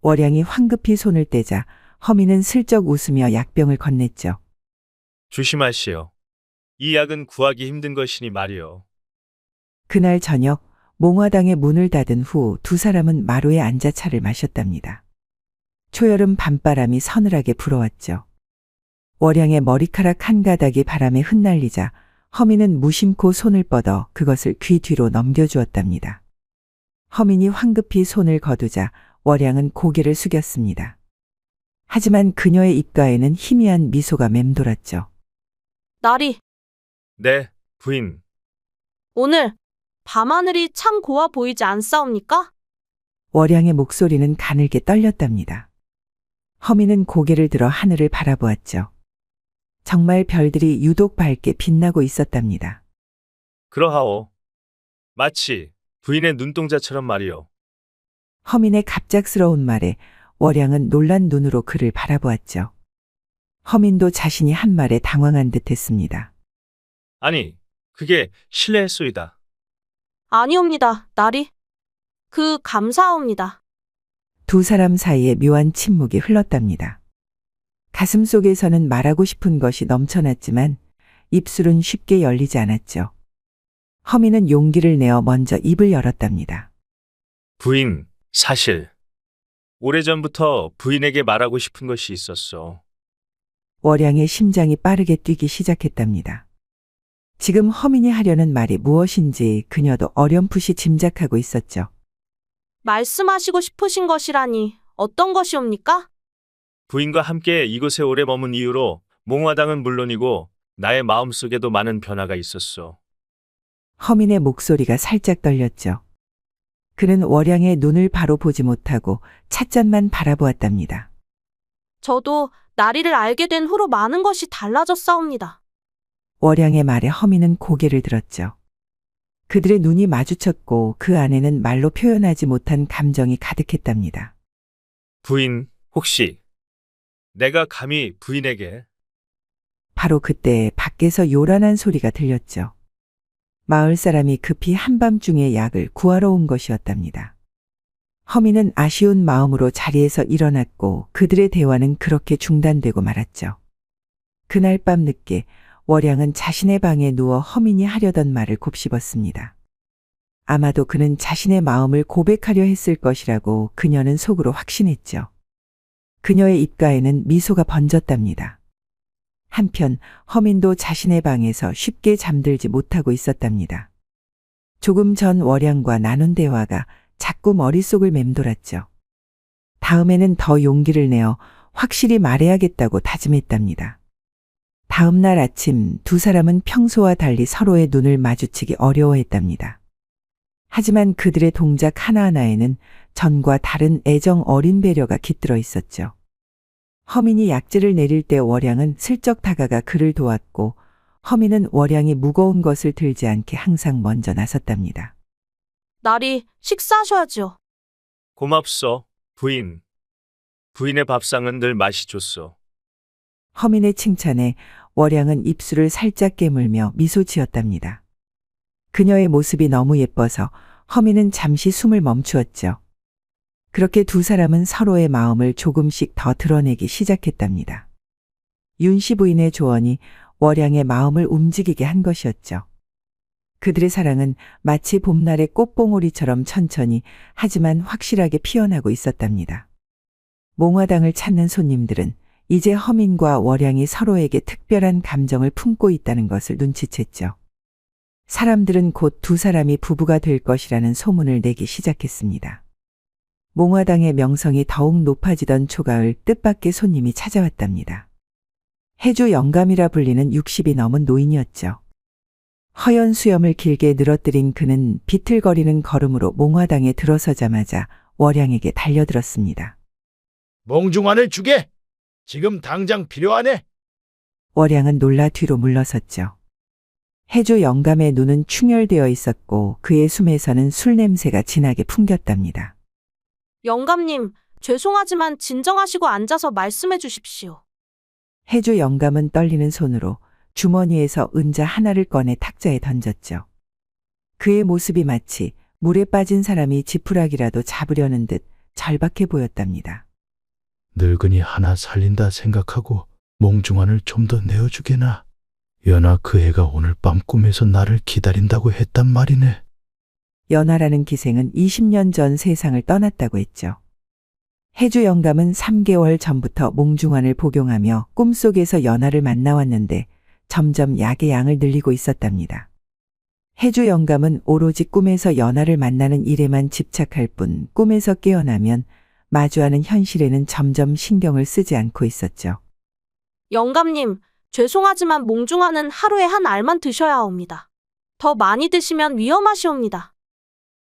월양이 황급히 손을 떼자 허미는 슬쩍 웃으며 약병을 건넸죠. 조심하시오. 이 약은 구하기 힘든 것이니 말이오. 그날 저녁 몽화당의 문을 닫은 후 두 사람은 마루에 앉아 차를 마셨답니다. 초여름 밤바람이 서늘하게 불어왔죠. 월양의 머리카락 한 가닥이 바람에 흩날리자 허민은 무심코 손을 뻗어 그것을 귀 뒤로 넘겨주었답니다. 허민이 황급히 손을 거두자 월양은 고개를 숙였습니다. 하지만 그녀의 입가에는 희미한 미소가 맴돌았죠. 나리, 네, 부인. 오늘 밤하늘이 참 고와 보이지 않사옵니까? 월양의 목소리는 가늘게 떨렸답니다. 허민은 고개를 들어 하늘을 바라보았죠. 정말 별들이 유독 밝게 빛나고 있었답니다. 그러하오. 마치 부인의 눈동자처럼 말이오. 허민의 갑작스러운 말에 월양은 놀란 눈으로 그를 바라보았죠. 허민도 자신이 한 말에 당황한 듯 했습니다. 아니, 그게 실례했소이다. 아니옵니다, 나리. 감사하옵니다. 두 사람 사이에 묘한 침묵이 흘렀답니다. 가슴 속에서는 말하고 싶은 것이 넘쳐났지만 입술은 쉽게 열리지 않았죠. 허민은 용기를 내어 먼저 입을 열었답니다. 부인, 사실 오래전부터 부인에게 말하고 싶은 것이 있었어. 월양의 심장이 빠르게 뛰기 시작했답니다. 지금 허민이 하려는 말이 무엇인지 그녀도 어렴풋이 짐작하고 있었죠. 말씀하시고 싶으신 것이라니 어떤 것이옵니까? 부인과 함께 이곳에 오래 머문 이후로 몽화당은 물론이고 나의 마음속에도 많은 변화가 있었어. 허민의 목소리가 살짝 떨렸죠. 그는 월양의 눈을 바로 보지 못하고 찻잔만 바라보았답니다. 저도 나리를 알게 된 후로 많은 것이 달라졌사옵니다. 월양의 말에 허민은 고개를 들었죠. 그들의 눈이 마주쳤고 그 안에는 말로 표현하지 못한 감정이 가득했답니다. 부인, 혹시 내가 감히 부인에게 바로 그때 밖에서 요란한 소리가 들렸죠. 마을 사람이 급히 한밤중에 약을 구하러 온 것이었답니다. 허민은 아쉬운 마음으로 자리에서 일어났고 그들의 대화는 그렇게 중단되고 말았죠. 그날 밤 늦게 월양은 자신의 방에 누워 허민이 하려던 말을 곱씹었습니다. 아마도 그는 자신의 마음을 고백하려 했을 것이라고 그녀는 속으로 확신했죠. 그녀의 입가에는 미소가 번졌답니다. 한편 허민도 자신의 방에서 쉽게 잠들지 못하고 있었답니다. 조금 전 월양과 나눈 대화가 자꾸 머릿속을 맴돌았죠. 다음에는 더 용기를 내어 확실히 말해야겠다고 다짐했답니다. 다음 날 아침 두 사람은 평소와 달리 서로의 눈을 마주치기 어려워했답니다. 하지만 그들의 동작 하나하나에는 전과 다른 애정 어린 배려가 깃들어 있었죠. 허민이 약재를 내릴 때 월양은 슬쩍 다가가 그를 도왔고 허민은 월양이 무거운 것을 들지 않게 항상 먼저 나섰답니다. 나리, 식사하셔야죠. 고맙소, 부인. 부인의 밥상은 늘 맛이 좋소. 허민의 칭찬에 월양은 입술을 살짝 깨물며 미소 지었답니다. 그녀의 모습이 너무 예뻐서 허민은 잠시 숨을 멈추었죠. 그렇게 두 사람은 서로의 마음을 조금씩 더 드러내기 시작했답니다. 윤씨 부인의 조언이 월양의 마음을 움직이게 한 것이었죠. 그들의 사랑은 마치 봄날의 꽃봉오리처럼 천천히 하지만 확실하게 피어나고 있었답니다. 몽화당을 찾는 손님들은 이제 허민과 월양이 서로에게 특별한 감정을 품고 있다는 것을 눈치챘죠. 사람들은 곧 두 사람이 부부가 될 것이라는 소문을 내기 시작했습니다. 몽화당의 명성이 더욱 높아지던 초가을 뜻밖의 손님이 찾아왔답니다. 해주 영감이라 불리는 60이 넘은 노인이었죠. 허연 수염을 길게 늘어뜨린 그는 비틀거리는 걸음으로 몽화당에 들어서자마자 월양에게 달려들었습니다. 몽중환을 주게! 지금 당장 필요하네! 월양은 놀라 뒤로 물러섰죠. 해주 영감의 눈은 충혈되어 있었고 그의 숨에서는 술 냄새가 진하게 풍겼답니다. 영감님, 죄송하지만 진정하시고 앉아서 말씀해 주십시오. 해주 영감은 떨리는 손으로 주머니에서 은자 하나를 꺼내 탁자에 던졌죠. 그의 모습이 마치 물에 빠진 사람이 지푸라기라도 잡으려는 듯 절박해 보였답니다. 늙은이 하나 살린다 생각하고 몽중환을 좀 더 내어주게나. 연아 그 애가 오늘 밤 꿈에서 나를 기다린다고 했단 말이네. 연하라는 기생은 20년 전 세상을 떠났다고 했죠. 해주 영감은 3개월 전부터 몽중환을 복용하며 꿈속에서 연하를 만나왔는데 점점 약의 양을 늘리고 있었답니다. 해주 영감은 오로지 꿈에서 연하를 만나는 일에만 집착할 뿐 꿈에서 깨어나면 마주하는 현실에는 점점 신경을 쓰지 않고 있었죠. 영감님, 죄송하지만 몽중환은 하루에 한 알만 드셔야 합니다. 더 많이 드시면 위험하시옵니다.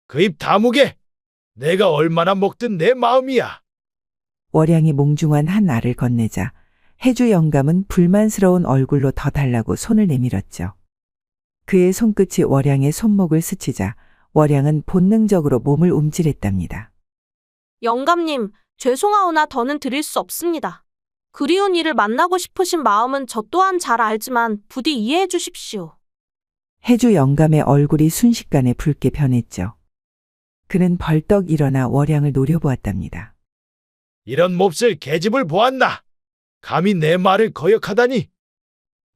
그 입 다무게. 내가 얼마나 먹든 내 마음이야. 월양이 몽중환 한 알을 건네자 해주 영감은 불만스러운 얼굴로 더 달라고 손을 내밀었죠. 그의 손끝이 월양의 손목을 스치자 월양은 본능적으로 몸을 움찔했답니다. 영감님, 죄송하오나 더는 드릴 수 없습니다. 그리운 이를 만나고 싶으신 마음은 저 또한 잘 알지만 부디 이해해 주십시오. 해주 영감의 얼굴이 순식간에 붉게 변했죠. 그는 벌떡 일어나 월양을 노려보았답니다. 이런 몹쓸 계집을 보았나. 감히 내 말을 거역하다니.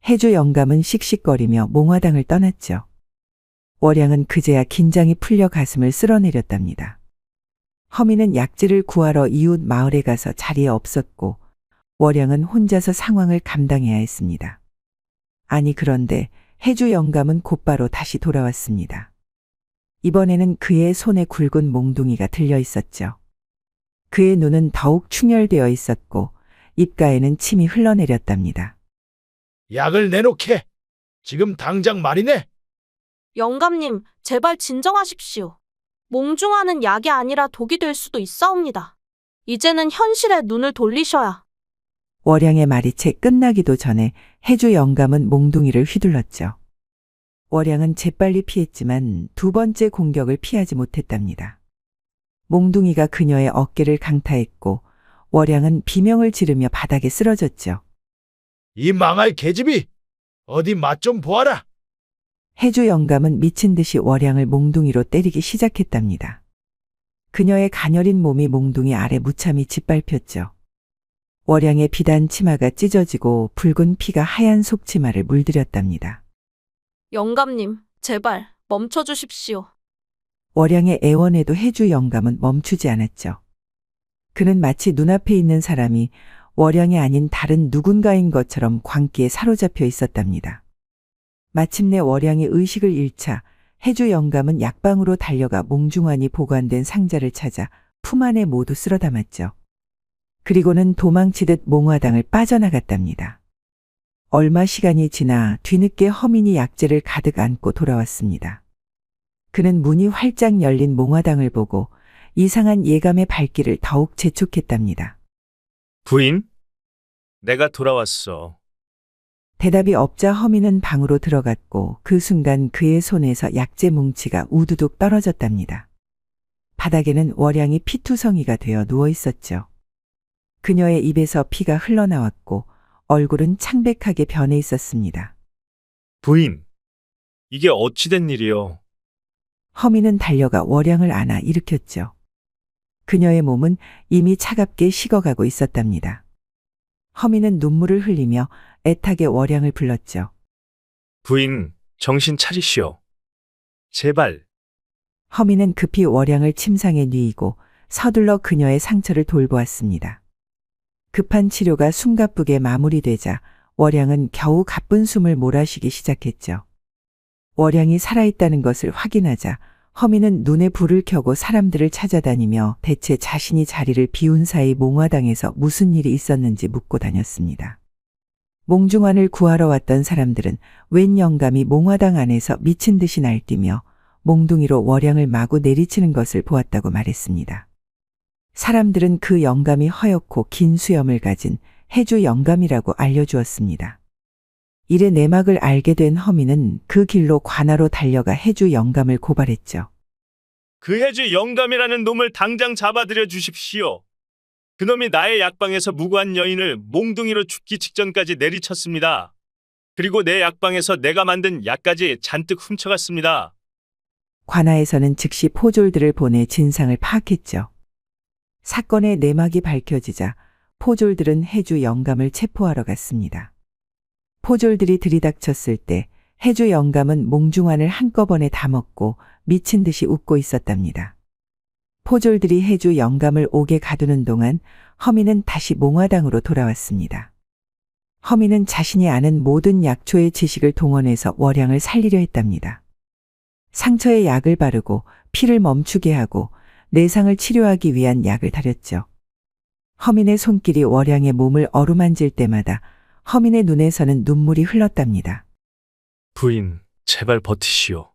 해주 영감은 씩씩거리며 몽화당을 떠났죠. 월양은 그제야 긴장이 풀려 가슴을 쓸어내렸답니다. 허미는 약재를 구하러 이웃 마을에 가서 자리에 없었고 월양은 혼자서 상황을 감당해야 했습니다. 아니 그런데 해주 영감은 곧바로 다시 돌아왔습니다. 이번에는 그의 손에 굵은 몽둥이가 들려 있었죠. 그의 눈은 더욱 충혈되어 있었고 입가에는 침이 흘러내렸답니다. 약을 내놓게. 지금 당장 말이네. 영감님, 제발 진정하십시오. 몽중환은 약이 아니라 독이 될 수도 있사옵니다. 이제는 현실에 눈을 돌리셔야. 월양의 말이 채 끝나기도 전에 해주 영감은 몽둥이를 휘둘렀죠. 월양은 재빨리 피했지만 두 번째 공격을 피하지 못했답니다. 몽둥이가 그녀의 어깨를 강타했고 월양은 비명을 지르며 바닥에 쓰러졌죠. 이 망할 계집이. 어디 맛 좀 보아라. 해주 영감은 미친 듯이 월양을 몽둥이로 때리기 시작했답니다. 그녀의 가녀린 몸이 몽둥이 아래 무참히 짓밟혔죠. 월양의 비단 치마가 찢어지고 붉은 피가 하얀 속치마를 물들였답니다. 영감님, 제발 멈춰 주십시오. 월양의 애원에도 해주 영감은 멈추지 않았죠. 그는 마치 눈앞에 있는 사람이 월양이 아닌 다른 누군가인 것처럼 광기에 사로잡혀 있었답니다. 마침내 월양이 의식을 잃자 해주 영감은 약방으로 달려가 몽중환이 보관된 상자를 찾아 품 안에 모두 쓸어 담았죠. 그리고는 도망치듯 몽화당을 빠져나갔답니다. 얼마 시간이 지나 뒤늦게 허민이 약재를 가득 안고 돌아왔습니다. 그는 문이 활짝 열린 몽화당을 보고 이상한 예감의 발길을 더욱 재촉했답니다. 부인? 내가 돌아왔어. 대답이 없자 허민은 방으로 들어갔고 그 순간 그의 손에서 약재 뭉치가 우두둑 떨어졌답니다. 바닥에는 월양이 피투성이가 되어 누워 있었죠. 그녀의 입에서 피가 흘러나왔고 얼굴은 창백하게 변해 있었습니다. 부인, 이게 어찌된 일이요? 허민은 달려가 월양을 안아 일으켰죠. 그녀의 몸은 이미 차갑게 식어가고 있었답니다. 허민은 눈물을 흘리며 애타게 월양을 불렀죠. 부인, 정신 차리시오. 제발. 허민은 급히 월양을 침상에 뉘이고 서둘러 그녀의 상처를 돌보았습니다. 급한 치료가 숨가쁘게 마무리되자 월양은 겨우 가쁜 숨을 몰아쉬기 시작했죠. 월양이 살아있다는 것을 확인하자 허민은 눈에 불을 켜고 사람들을 찾아다니며 대체 자신이 자리를 비운 사이 몽화당에서 무슨 일이 있었는지 묻고 다녔습니다. 몽중환을 구하러 왔던 사람들은 웬 영감이 몽화당 안에서 미친 듯이 날뛰며 몽둥이로 월양을 마구 내리치는 것을 보았다고 말했습니다. 사람들은 그 영감이 허옇고 긴 수염을 가진 해주 영감이라고 알려주었습니다. 이래 내막을 알게 된 허민은 그 길로 관하로 달려가 해주 영감을 고발했죠. 그 해주 영감이라는 놈을 당장 잡아들여 주십시오. 그놈이 나의 약방에서 무고한 여인을 몽둥이로 죽기 직전까지 내리쳤습니다. 그리고 내 약방에서 내가 만든 약까지 잔뜩 훔쳐갔습니다. 관아에서는 즉시 포졸들을 보내 진상을 파악했죠. 사건의 내막이 밝혀지자 포졸들은 해주 영감을 체포하러 갔습니다. 포졸들이 들이닥쳤을 때 해주 영감은 몽중환을 한꺼번에 다 먹고 미친 듯이 웃고 있었답니다. 포졸들이 해주 영감을 옥에 가두는 동안 허민은 다시 몽화당으로 돌아왔습니다. 허민은 자신이 아는 모든 약초의 지식을 동원해서 월양을 살리려 했답니다. 상처에 약을 바르고 피를 멈추게 하고 내상을 치료하기 위한 약을 다렸죠. 허민의 손길이 월양의 몸을 어루만질 때마다 허민의 눈에서는 눈물이 흘렀답니다. 부인, 제발 버티시오.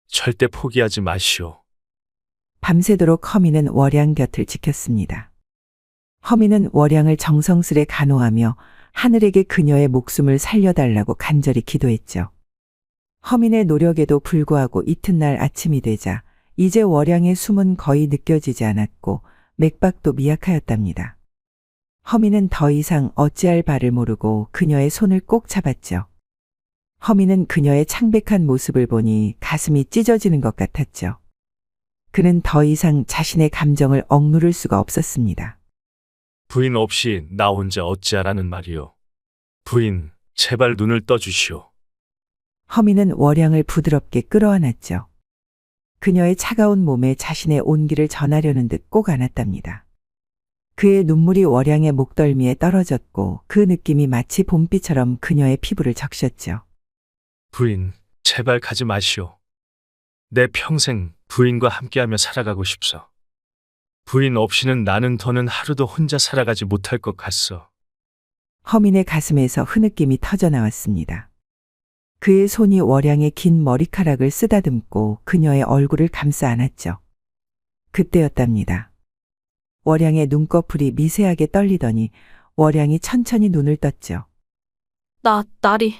절대 포기하지 마시오. 밤새도록 허민은 월양 곁을 지켰습니다. 허민은 월양을 정성스레 간호하며 하늘에게 그녀의 목숨을 살려달라고 간절히 기도했죠. 허민의 노력에도 불구하고 이튿날 아침이 되자 이제 월양의 숨은 거의 느껴지지 않았고 맥박도 미약하였답니다. 허민은 더 이상 어찌할 바를 모르고 그녀의 손을 꼭 잡았죠. 허민은 그녀의 창백한 모습을 보니 가슴이 찢어지는 것 같았죠. 그는 더 이상 자신의 감정을 억누를 수가 없었습니다. 부인 없이 나 혼자 어찌하라는 말이오. 부인, 제발 눈을 떠주시오. 허민은 월양을 부드럽게 끌어안았죠. 그녀의 차가운 몸에 자신의 온기를 전하려는 듯 꼭 안았답니다. 그의 눈물이 월양의 목덜미에 떨어졌고 그 느낌이 마치 봄비처럼 그녀의 피부를 적셨죠. 부인, 제발 가지 마시오. 내 평생 부인과 함께하며 살아가고 싶소. 부인 없이는 나는 더는 하루도 혼자 살아가지 못할 것 같소. 허민의 가슴에서 흐느낌이 터져나왔습니다. 그의 손이 월양의 긴 머리카락을 쓰다듬고 그녀의 얼굴을 감싸 안았죠. 그때였답니다. 월양의 눈꺼풀이 미세하게 떨리더니 월양이 천천히 눈을 떴죠. 나리.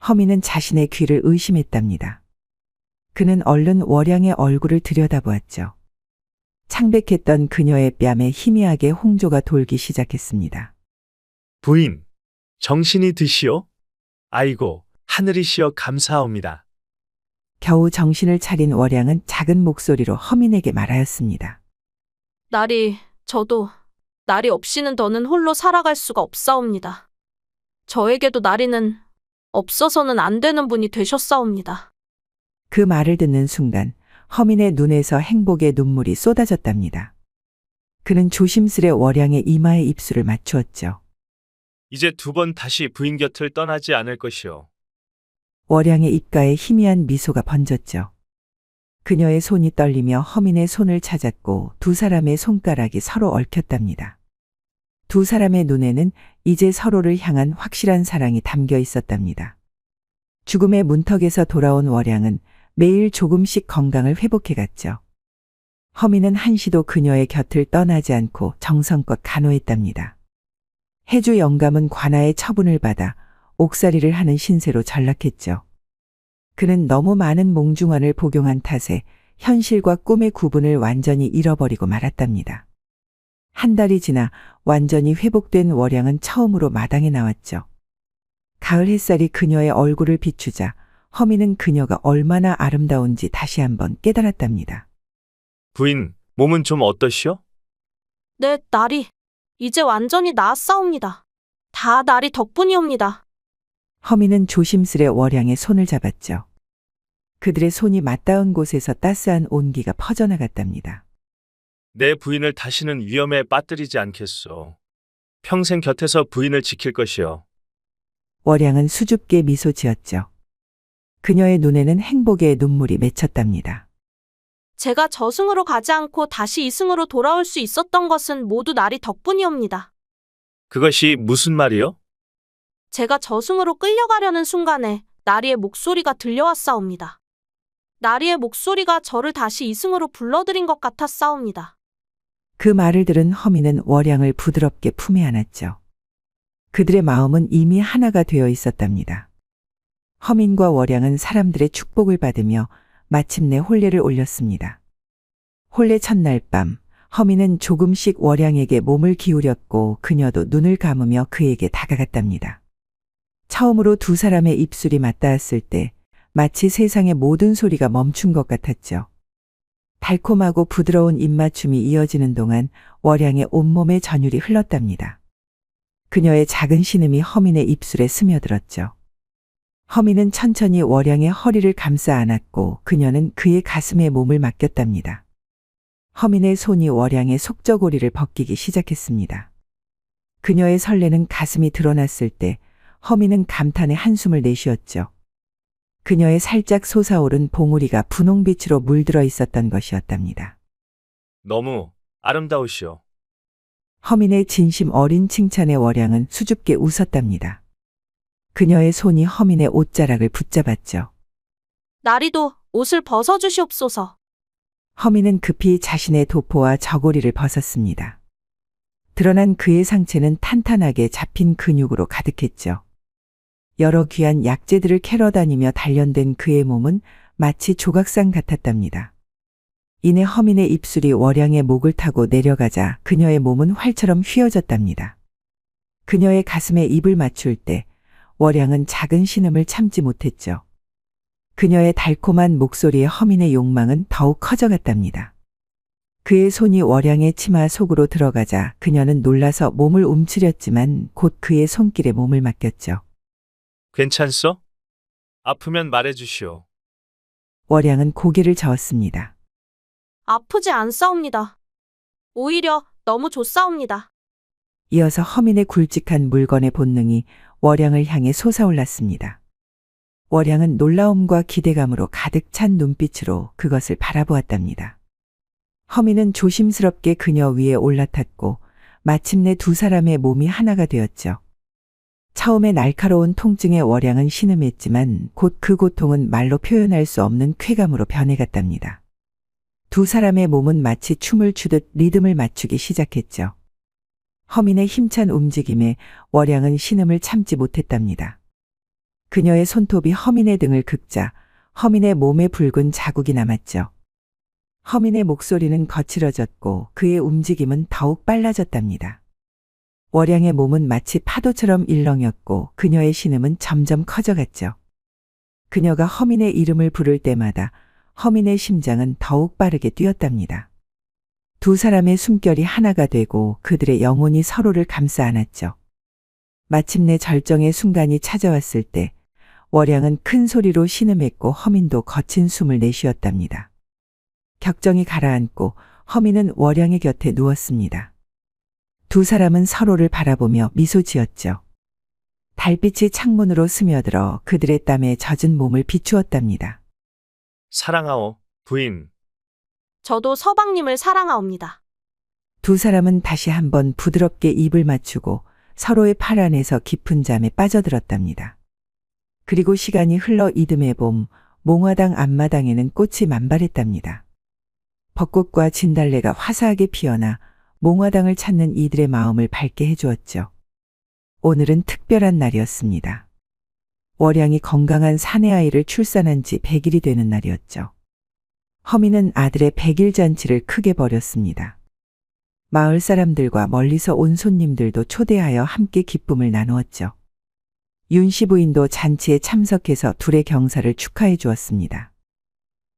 허민은 자신의 귀를 의심했답니다. 그는 얼른 월양의 얼굴을 들여다보았죠. 창백했던 그녀의 뺨에 희미하게 홍조가 돌기 시작했습니다. 부인, 정신이 드시오? 아이고, 하늘이시여 감사합니다. 겨우 정신을 차린 월양은 작은 목소리로 허민에게 말하였습니다. 나리 없이는 더는 홀로 살아갈 수가 없사옵니다. 저에게도 나리는 없어서는 안 되는 분이 되셨사옵니다. 그 말을 듣는 순간 허민의 눈에서 행복의 눈물이 쏟아졌답니다. 그는 조심스레 월양의 이마에 입술을 맞추었죠. 이제 2번 다시 부인 곁을 떠나지 않을 것이오. 월양의 입가에 희미한 미소가 번졌죠. 그녀의 손이 떨리며 허민의 손을 찾았고 두 사람의 손가락이 서로 얽혔답니다. 두 사람의 눈에는 이제 서로를 향한 확실한 사랑이 담겨 있었답니다. 죽음의 문턱에서 돌아온 월양은 매일 조금씩 건강을 회복해갔죠. 허민은 한시도 그녀의 곁을 떠나지 않고 정성껏 간호했답니다. 해주 영감은 관아의 처분을 받아 옥살이를 하는 신세로 전락했죠. 그는 너무 많은 몽중환을 복용한 탓에 현실과 꿈의 구분을 완전히 잃어버리고 말았답니다. 한 달이 지나 완전히 회복된 월양은 처음으로 마당에 나왔죠. 가을 햇살이 그녀의 얼굴을 비추자 허민은 그녀가 얼마나 아름다운지 다시 한번 깨달았답니다. 부인, 몸은 좀 어떠시오? 네, 나리. 이제 완전히 나았사옵니다. 다 나리 덕분이옵니다. 허민은 조심스레 월양의 손을 잡았죠. 그들의 손이 맞닿은 곳에서 따스한 온기가 퍼져나갔답니다. 내 부인을 다시는 위험에 빠뜨리지 않겠소. 평생 곁에서 부인을 지킬 것이오. 월양은 수줍게 미소 지었죠. 그녀의 눈에는 행복의 눈물이 맺혔답니다. 제가 저승으로 가지 않고 다시 이승으로 돌아올 수 있었던 것은 모두 나리 덕분이옵니다. 그것이 무슨 말이오? 제가 저승으로 끌려가려는 순간에 나리의 목소리가 들려왔사옵니다. 나리의 목소리가 저를 다시 이승으로 불러들인 것 같았사옵니다. 그 말을 들은 허민은 월양을 부드럽게 품에 안았죠. 그들의 마음은 이미 하나가 되어 있었답니다. 허민과 월양은 사람들의 축복을 받으며 마침내 혼례를 올렸습니다. 혼례 첫날 밤 허민은 조금씩 월양에게 몸을 기울였고 그녀도 눈을 감으며 그에게 다가갔답니다. 처음으로 두 사람의 입술이 맞닿았을 때 마치 세상의 모든 소리가 멈춘 것 같았죠. 달콤하고 부드러운 입맞춤이 이어지는 동안 월양의 온몸에 전율이 흘렀답니다. 그녀의 작은 신음이 허민의 입술에 스며들었죠. 허민은 천천히 월양의 허리를 감싸 안았고 그녀는 그의 가슴에 몸을 맡겼답니다. 허민의 손이 월양의 속저고리를 벗기기 시작했습니다. 그녀의 설레는 가슴이 드러났을 때 허민은 감탄의 한숨을 내쉬었죠. 그녀의 살짝 솟아오른 봉우리가 분홍빛으로 물들어 있었던 것이었답니다. 너무 아름다우시오. 허민의 진심 어린 칭찬에 월양은 수줍게 웃었답니다. 그녀의 손이 허민의 옷자락을 붙잡았죠. 나리도 옷을 벗어주시옵소서. 허민은 급히 자신의 도포와 저고리를 벗었습니다. 드러난 그의 상체는 탄탄하게 잡힌 근육으로 가득했죠. 여러 귀한 약재들을 캐러 다니며 단련된 그의 몸은 마치 조각상 같았답니다. 이내 허민의 입술이 월양의 목을 타고 내려가자 그녀의 몸은 활처럼 휘어졌답니다. 그녀의 가슴에 입을 맞출 때 월양은 작은 신음을 참지 못했죠. 그녀의 달콤한 목소리에 허민의 욕망은 더욱 커져갔답니다. 그의 손이 월양의 치마 속으로 들어가자 그녀는 놀라서 몸을 움츠렸지만 곧 그의 손길에 몸을 맡겼죠. 괜찮소? 아프면 말해주시오. 월양은 고개를 저었습니다. 아프지 않사옵니다. 오히려 너무 좋사옵니다. 이어서 허민의 굵직한 물건의 본능이 월양을 향해 솟아올랐습니다. 월양은 놀라움과 기대감으로 가득 찬 눈빛으로 그것을 바라보았답니다. 허민은 조심스럽게 그녀 위에 올라탔고 마침내 두 사람의 몸이 하나가 되었죠. 처음에 날카로운 통증에 월양은 신음했지만 곧 그 고통은 말로 표현할 수 없는 쾌감으로 변해갔답니다. 두 사람의 몸은 마치 춤을 추듯 리듬을 맞추기 시작했죠. 허민의 힘찬 움직임에 월양은 신음을 참지 못했답니다. 그녀의 손톱이 허민의 등을 긁자 허민의 몸에 붉은 자국이 남았죠. 허민의 목소리는 거칠어졌고 그의 움직임은 더욱 빨라졌답니다. 월양의 몸은 마치 파도처럼 일렁였고 그녀의 신음은 점점 커져갔죠. 그녀가 허민의 이름을 부를 때마다 허민의 심장은 더욱 빠르게 뛰었답니다. 두 사람의 숨결이 하나가 되고 그들의 영혼이 서로를 감싸 안았죠. 마침내 절정의 순간이 찾아왔을 때 월양은 큰 소리로 신음했고 허민도 거친 숨을 내쉬었답니다. 격정이 가라앉고 허민은 월양의 곁에 누웠습니다. 두 사람은 서로를 바라보며 미소 지었죠. 달빛이 창문으로 스며들어 그들의 땀에 젖은 몸을 비추었답니다. 사랑하오, 부인. 저도 서방님을 사랑하옵니다. 두 사람은 다시 한번 부드럽게 입을 맞추고 서로의 팔 안에서 깊은 잠에 빠져들었답니다. 그리고 시간이 흘러 이듬해 봄, 몽화당 앞마당에는 꽃이 만발했답니다. 벚꽃과 진달래가 화사하게 피어나 몽화당을 찾는 이들의 마음을 밝게 해주었죠. 오늘은 특별한 날이었습니다. 월양이 건강한 사내아이를 출산한 지 100일이 되는 날이었죠. 허민은 아들의 100일 잔치를 크게 벌였습니다. 마을 사람들과 멀리서 온 손님들도 초대하여 함께 기쁨을 나누었죠. 윤씨 부인도 잔치에 참석해서 둘의 경사를 축하해 주었습니다.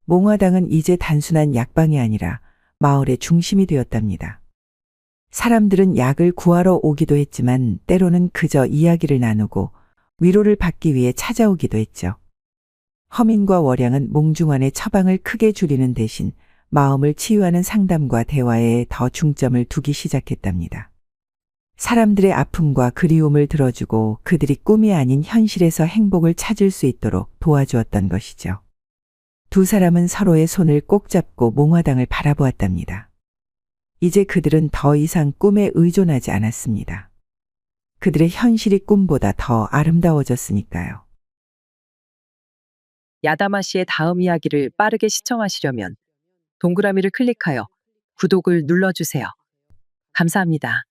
몽화당은 이제 단순한 약방이 아니라 마을의 중심이 되었답니다. 사람들은 약을 구하러 오기도 했지만 때로는 그저 이야기를 나누고 위로를 받기 위해 찾아오기도 했죠. 허민과 월양은 몽중환의 처방을 크게 줄이는 대신 마음을 치유하는 상담과 대화에 더 중점을 두기 시작했답니다. 사람들의 아픔과 그리움을 들어주고 그들이 꿈이 아닌 현실에서 행복을 찾을 수 있도록 도와주었던 것이죠. 두 사람은 서로의 손을 꼭 잡고 몽화당을 바라보았답니다. 이제 그들은 더 이상 꿈에 의존하지 않았습니다. 그들의 현실이 꿈보다 더 아름다워졌으니까요. 야다마 씨의 다음 이야기를 빠르게 시청하시려면 동그라미를 클릭하여 구독을 눌러주세요. 감사합니다.